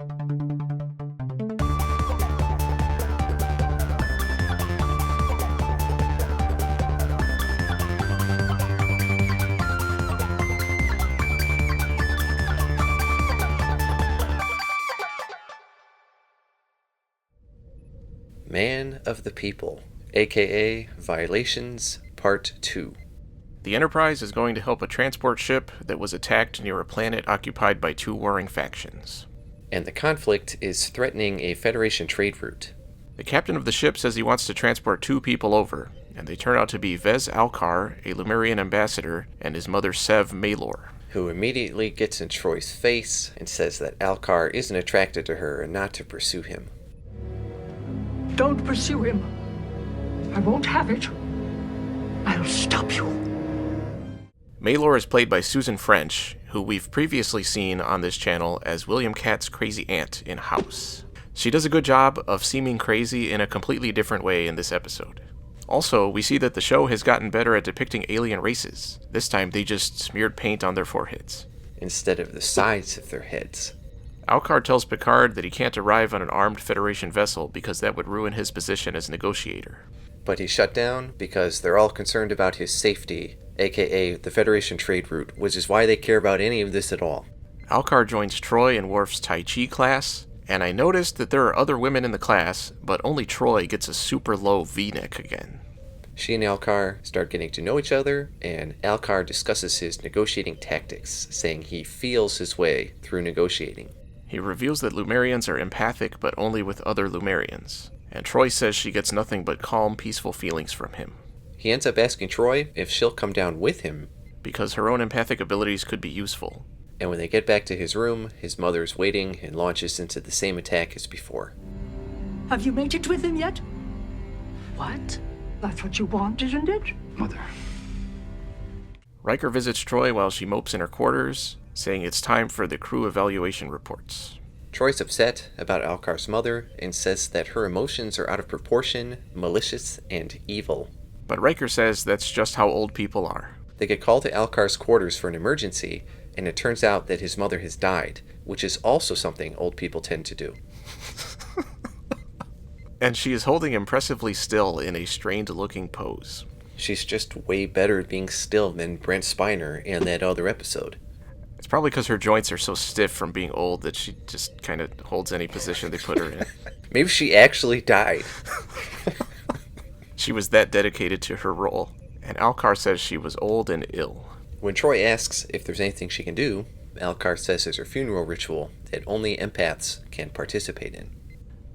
Man of the People, aka Violations, Part 2. The Enterprise is going to help a transport ship that was attacked near a planet occupied by two warring factions. And the conflict is threatening a Federation trade route. The captain of the ship says he wants to transport two people over, and they turn out to be Vez Alcar, a Lumerian ambassador, and his mother Sev Maelor, who immediately gets in Troi's face and says that Alcar isn't attracted to her and not to pursue him. Don't pursue him. I won't have it. I'll stop you. Maelor is played by Susan French, who we've previously seen on this channel as William Katt's crazy aunt in House. She does a good job of seeming crazy in a completely different way in this episode. Also, we see that the show has gotten better at depicting alien races. This time they just smeared paint on their foreheads, instead of the sides of their heads. Alcar tells Picard that he can't arrive on an armed Federation vessel because that would ruin his position as negotiator. But he's shut down because they're all concerned about his safety, aka the Federation trade route, which is why they care about any of this at all. Alcar joins Troi and Worf's Tai Chi class, and I noticed that there are other women in the class, but only Troi gets a super low V-neck again. She and Alcar start getting to know each other, and Alcar discusses his negotiating tactics, saying he feels his way through negotiating. He reveals that Lumerians are empathic, but only with other Lumerians, and Troi says she gets nothing but calm, peaceful feelings from him. He ends up asking Troi if she'll come down with him, because her own empathic abilities could be useful. And when they get back to his room, his mother's waiting and launches into the same attack as before. Have you mated with him yet? What? That's what you want, isn't it? Mother. Riker visits Troi while she mopes in her quarters, saying it's time for the crew evaluation reports. Troi's upset about Alcar's mother and says that her emotions are out of proportion, malicious, and evil. But Riker says that's just how old people are. They get called to Alcar's quarters for an emergency, and it turns out that his mother has died, which is also something old people tend to do. And she is holding impressively still in a strained-looking pose. She's just way better at being still than Brent Spiner in that other episode. It's probably because her joints are so stiff from being old that she just kind of holds any position they put her in. Maybe she actually died. She was that dedicated to her role, and Alcar says she was old and ill. When Troi asks if there's anything she can do, Alcar says there's a funeral ritual that only empaths can participate in.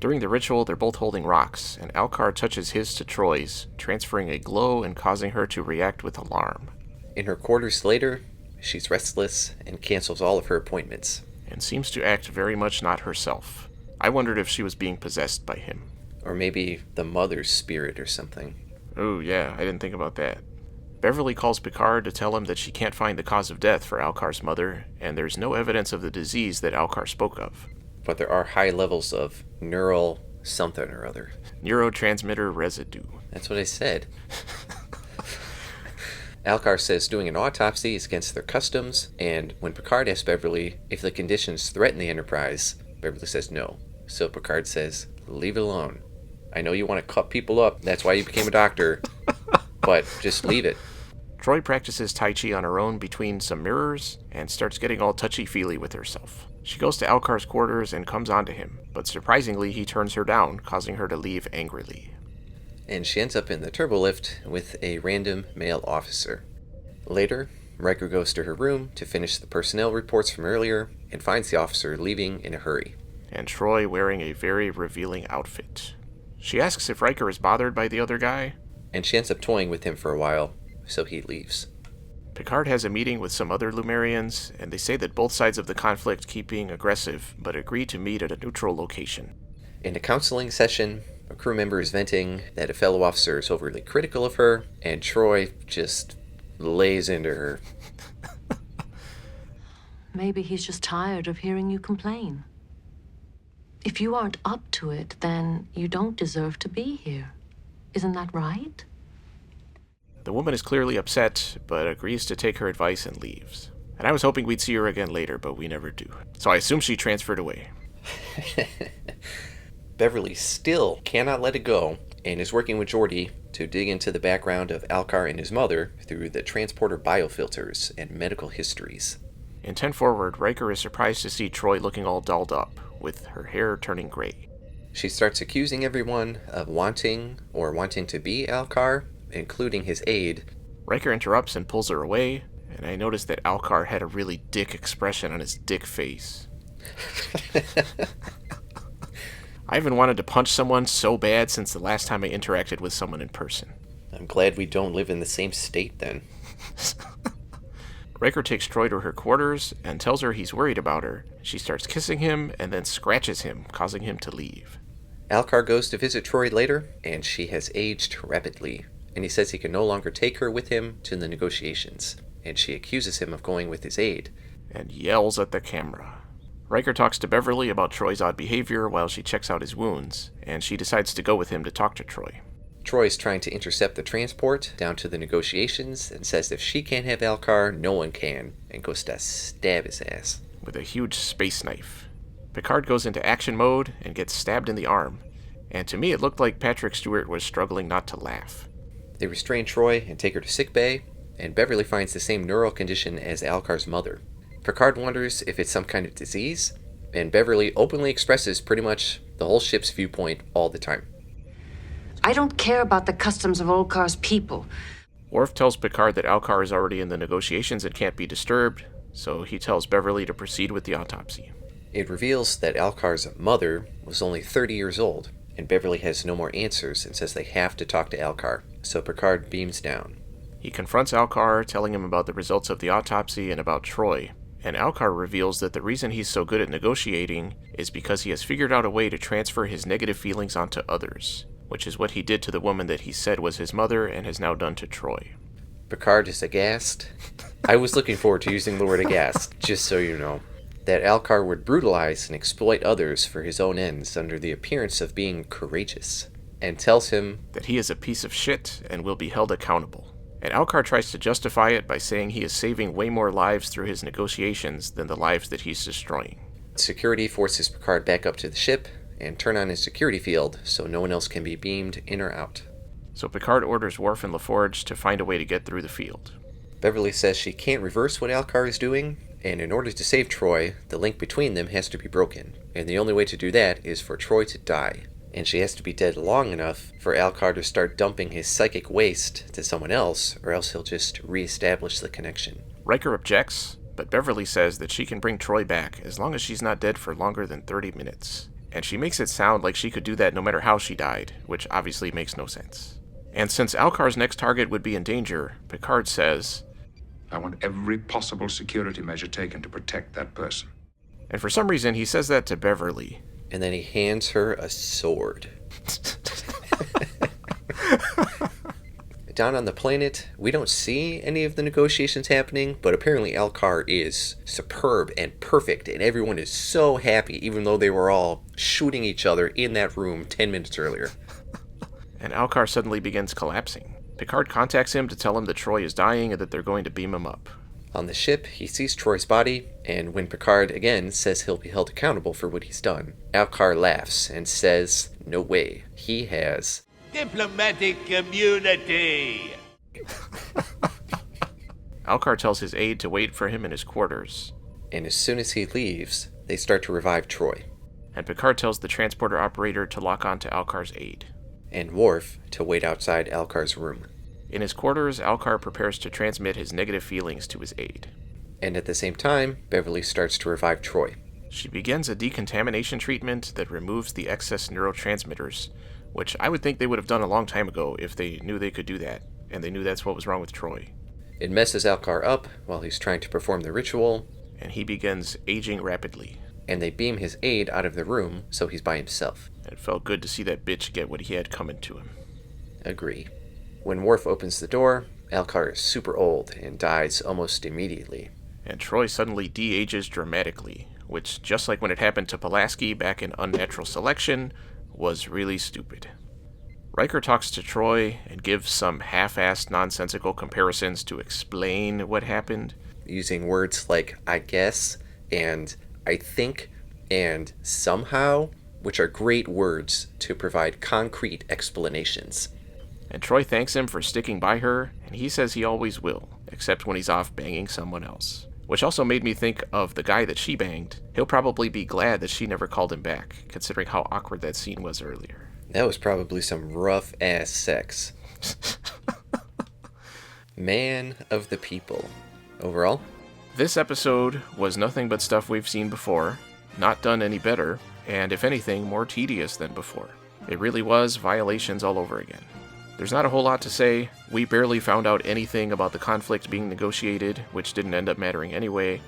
During the ritual, they're both holding rocks, and Alcar touches his to Troi's, transferring a glow and causing her to react with alarm. In her quarters later, she's restless and cancels all of her appointments. And seems to act very much not herself. I wondered if she was being possessed by him. Or maybe the mother's spirit or something. Oh yeah, I didn't think about that. Beverly calls Picard to tell him that she can't find the cause of death for Alcar's mother, and there's no evidence of the disease that Alcar spoke of. But there are high levels of neural something or other. Neurotransmitter residue. That's what I said. Alcar says doing an autopsy is against their customs, and when Picard asks Beverly if the conditions threaten the Enterprise, Beverly says no. So Picard says, leave it alone. I know you want to cut people up, that's why you became a doctor, but just leave it. Troi practices Tai Chi on her own between some mirrors, and starts getting all touchy-feely with herself. She goes to Alcar's quarters and comes onto him, but surprisingly he turns her down, causing her to leave angrily. And she ends up in the turbolift with a random male officer. Later, Riker goes to her room to finish the personnel reports from earlier, and finds the officer leaving in a hurry. And Troi wearing a very revealing outfit. She asks if Riker is bothered by the other guy, and she ends up toying with him for a while, so he leaves. Picard has a meeting with some other Lumerians, and they say that both sides of the conflict keep being aggressive, but agree to meet at a neutral location. In a counseling session, a crew member is venting that a fellow officer is overly critical of her, and Troi just lays into her. Maybe he's just tired of hearing you complain. If you aren't up to it, then you don't deserve to be here. Isn't that right? The woman is clearly upset, but agrees to take her advice and leaves. And I was hoping we'd see her again later, but we never do. So I assume she transferred away. Beverly still cannot let it go and is working with Geordi to dig into the background of Alcar and his mother through the transporter biofilters and medical histories. In 10 Forward, Riker is surprised to see Troi looking all dolled up, with her hair turning gray. She starts accusing everyone of wanting to be Alcar, including his aide. Riker interrupts and pulls her away, and I noticed that Alcar had a really dick expression on his dick face. I haven't wanted to punch someone so bad since the last time I interacted with someone in person. I'm glad we don't live in the same state then. Riker takes Troi to her quarters and tells her he's worried about her. She starts kissing him and then scratches him, causing him to leave. Alcar goes to visit Troi later, and she has aged rapidly, and he says he can no longer take her with him to the negotiations, and she accuses him of going with his aide. And yells at the camera. Riker talks to Beverly about Troy's odd behavior while she checks out his wounds, and she decides to go with him to talk to Troi. Troi is trying to intercept the transport down to the negotiations and says if she can't have Alcar, no one can, and goes to stab his ass. With a huge space knife. Picard goes into action mode and gets stabbed in the arm, and to me it looked like Patrick Stewart was struggling not to laugh. They restrain Troi and take her to sickbay, and Beverly finds the same neural condition as Alcar's mother. Picard wonders if it's some kind of disease, and Beverly openly expresses pretty much the whole ship's viewpoint all the time. I don't care about the customs of Olkar's people. Worf tells Picard that Alcar is already in the negotiations and can't be disturbed, so he tells Beverly to proceed with the autopsy. It reveals that Alcar's mother was only 30 years old, and Beverly has no more answers and says they have to talk to Alcar, so Picard beams down. He confronts Alcar, telling him about the results of the autopsy and about Troi, and Alcar reveals that the reason he's so good at negotiating is because he has figured out a way to transfer his negative feelings onto others, which is what he did to the woman that he said was his mother and has now done to Troi. Picard is aghast. I was looking forward to using the word aghast, just so you know. That Alcar would brutalize and exploit others for his own ends under the appearance of being courageous, and tells him that he is a piece of shit and will be held accountable. And Alcar tries to justify it by saying he is saving way more lives through his negotiations than the lives that he's destroying. Security forces Picard back up to the ship and turn on his security field so no one else can be beamed in or out. So Picard orders Worf and LaForge to find a way to get through the field. Beverly says she can't reverse what Alcar is doing, and in order to save Troi, the link between them has to be broken, and the only way to do that is for Troi to die. And she has to be dead long enough for Alcar to start dumping his psychic waste to someone else, or else he'll just reestablish the connection. Riker objects, but Beverly says that she can bring Troi back as long as she's not dead for longer than 30 minutes. And she makes it sound like she could do that no matter how she died, which obviously makes no sense. And since Alcar's next target would be in danger, Picard says, I want every possible security measure taken to protect that person. And for some reason he says that to Beverly. And then he hands her a sword. Down on the planet, we don't see any of the negotiations happening, but apparently Alcar is superb and perfect, and everyone is so happy, even though they were all shooting each other in that room 10 minutes earlier. And Alcar suddenly begins collapsing. Picard contacts him to tell him that Troi is dying and that they're going to beam him up. On the ship, he sees Troi's body, and when Picard again says he'll be held accountable for what he's done, Alcar laughs and says, no way, he has diplomatic immunity. Alcar tells his aide to wait for him in his quarters. And as soon as he leaves, they start to revive Troi. And Picard tells the transporter operator to lock on to Alcar's aide. And Worf to wait outside Alcar's room. In his quarters, Alcar prepares to transmit his negative feelings to his aide. And at the same time, Beverly starts to revive Troi. She begins a decontamination treatment that removes the excess neurotransmitters, which I would think they would have done a long time ago if they knew they could do that, and they knew that's what was wrong with Troi. It messes Alcar up while he's trying to perform the ritual, and he begins aging rapidly. And they beam his aide out of the room, so he's by himself. It felt good to see that bitch get what he had coming to him. Agree. When Worf opens the door, Alcar is super old and dies almost immediately. And Troi suddenly de-ages dramatically, which, just like when it happened to Pulaski back in Unnatural Selection, was really stupid. Riker talks to Troi and gives some half-assed nonsensical comparisons to explain what happened. Using words like, I guess, and I think, and somehow, which are great words to provide concrete explanations. And Troi thanks him for sticking by her, and he says he always will, except when he's off banging someone else. Which also made me think of the guy that she banged. He'll probably be glad that she never called him back, considering how awkward that scene was earlier. That was probably some rough-ass sex. Man of the people. Overall? This episode was nothing but stuff we've seen before, not done any better, and if anything, more tedious than before. It really was Violations all over again. There's not a whole lot to say. We barely found out anything about the conflict being negotiated, which didn't end up mattering anyway.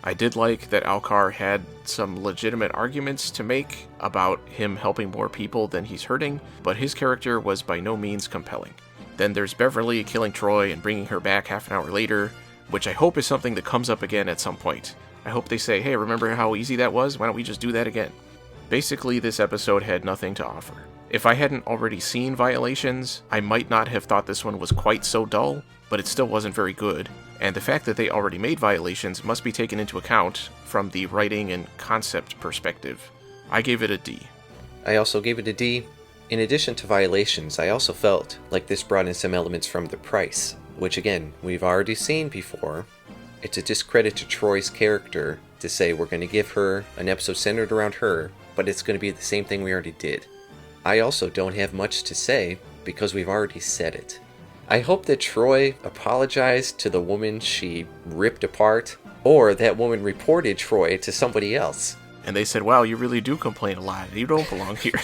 I did like that Alcar had some legitimate arguments to make about him helping more people than he's hurting, but his character was by no means compelling. Then there's Beverly killing Troi and bringing her back half an hour later, which I hope is something that comes up again at some point. I hope they say, hey, remember how easy that was? Why don't we just do that again? Basically, this episode had nothing to offer. If I hadn't already seen Violations, I might not have thought this one was quite so dull, but it still wasn't very good, and the fact that they already made Violations must be taken into account from the writing and concept perspective. I gave it a D. I also gave it a D. In addition to Violations, I also felt like this brought in some elements from The Price, which again, we've already seen before. It's a discredit to Troi's character to say we're going to give her an episode centered around her, but it's going to be the same thing we already did. I also don't have much to say because we've already said it. I hope that Troi apologized to the woman she ripped apart, or that woman reported Troi to somebody else. And they said, wow, you really do complain a lot. You don't belong here.